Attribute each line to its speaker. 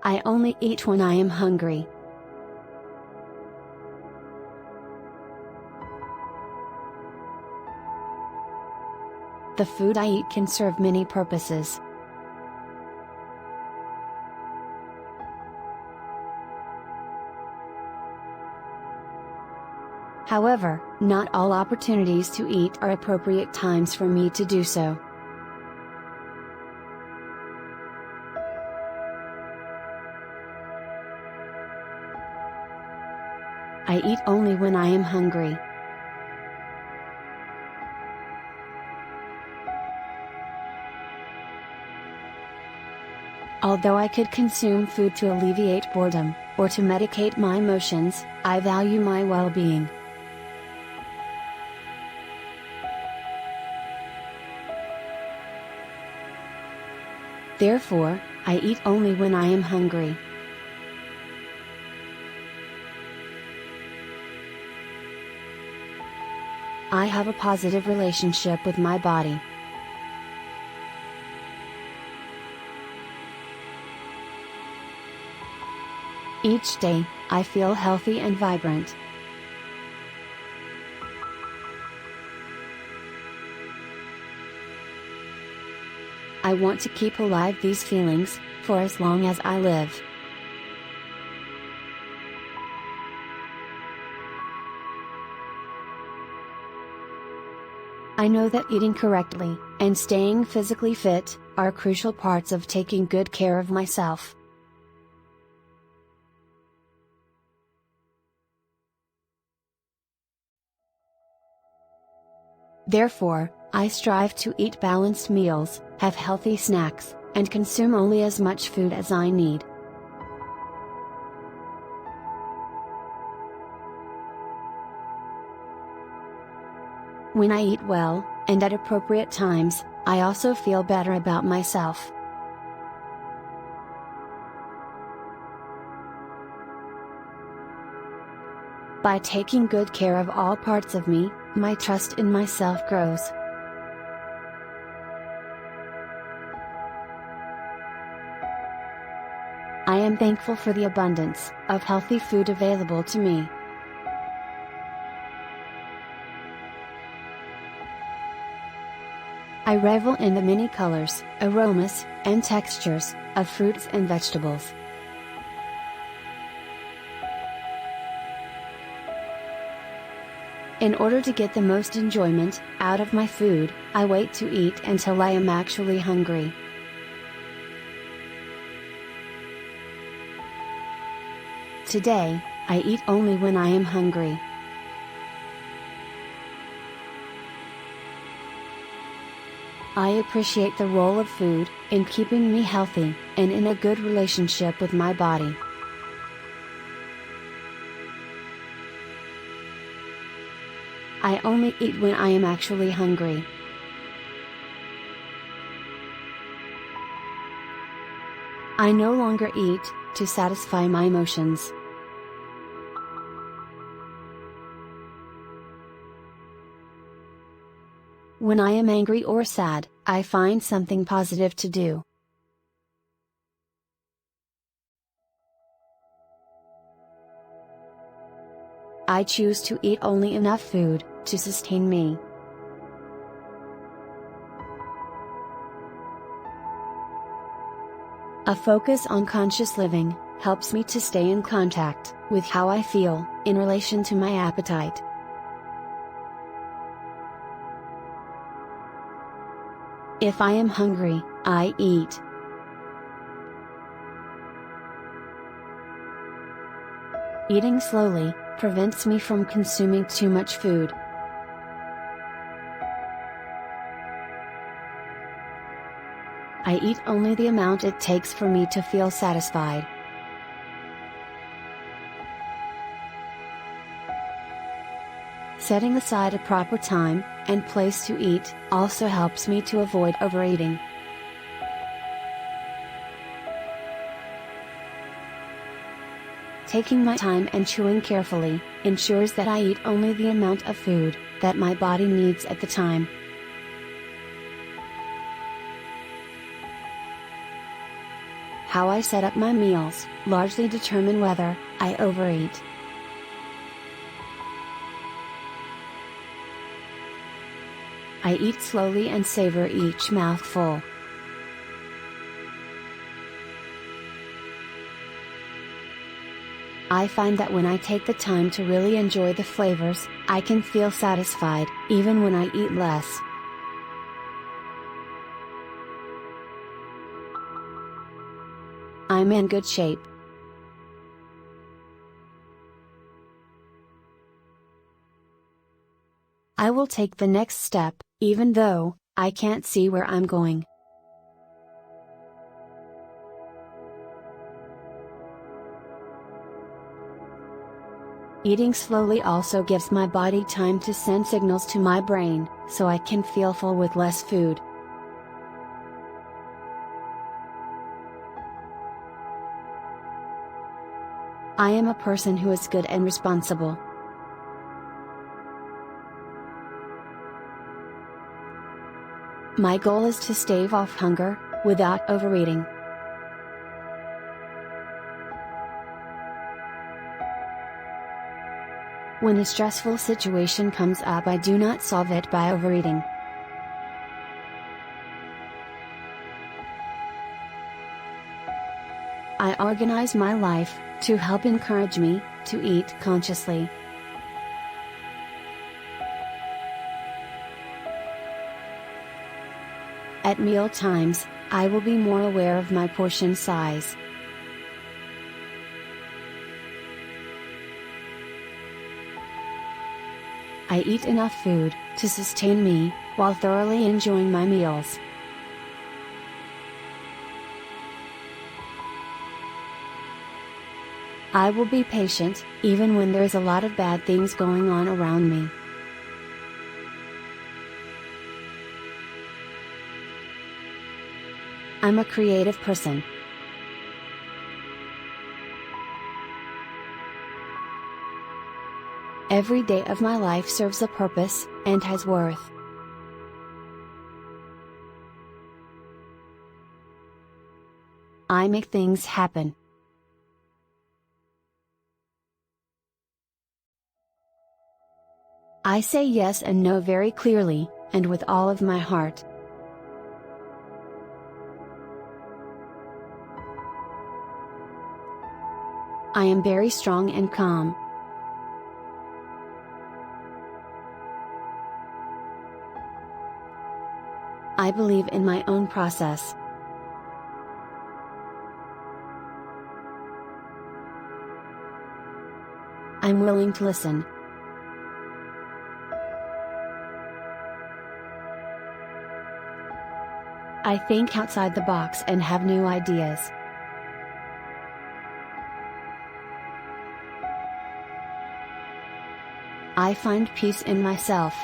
Speaker 1: I only eat when I am hungry. The food I eat can serve many purposes. However, not all opportunities to eat are appropriate times for me to do so. I eat only when I am hungry. Although I could consume food to alleviate boredom, or to medicate my emotions, I value my well-being. Therefore, I eat only when I am hungry. I have a positive relationship with my body. Each day, I feel healthy and vibrant. I want to keep alive these feelings, for as long as I live. I know that eating correctly, and staying physically fit, are crucial parts of taking good care of myself. Therefore, I strive to eat balanced meals, have healthy snacks, and consume only as much food as I need. When I eat well, and at appropriate times, I also feel better about myself. By taking good care of all parts of me, my trust in myself grows. I am thankful for the abundance of healthy food available to me. I revel in the many colors, aromas, and textures of fruits and vegetables. In order to get the most enjoyment out of my food, I wait to eat until I am actually hungry. Today, I eat only when I am hungry. I appreciate the role of food in keeping me healthy and in a good relationship with my body. I only eat when I am actually hungry. I no longer eat to satisfy my emotions. When I am angry or sad, I find something positive to do. I choose to eat only enough food to sustain me. A focus on conscious living helps me to stay in contact with how I feel in relation to my appetite. If I am hungry, I eat. Eating slowly prevents me from consuming too much food. I eat only the amount it takes for me to feel satisfied. Setting aside a proper time and place to eat also helps me to avoid overeating. Taking my time and chewing carefully ensures that I eat only the amount of food that my body needs at the time. how I set up my meals largely determine whether I overeat. I eat slowly and savor each mouthful. I find that when I take the time to really enjoy the flavors, I can feel satisfied, even when I eat less. I'm in good shape. I will take the next step, even though I can't see where I'm going. Eating slowly also gives my body time to send signals to my brain, so I can feel full with less food. I am a person who is good and responsible. My goal is to stave off hunger, without overeating. When a stressful situation comes up, I do not solve it by overeating. I organize my life to help encourage me to eat consciously. At meal times, I will be more aware of my portion size. I eat enough food to sustain me, while thoroughly enjoying my meals. I will be patient, even when there is a lot of bad things going on around me. I'm a creative person. Every day of my life serves a purpose, and has worth. I make things happen. I say yes and no very clearly, and with all of my heart. I am very strong and calm. I believe in my own process. I'm willing to listen. I think outside the box and have new ideas. I find peace in myself.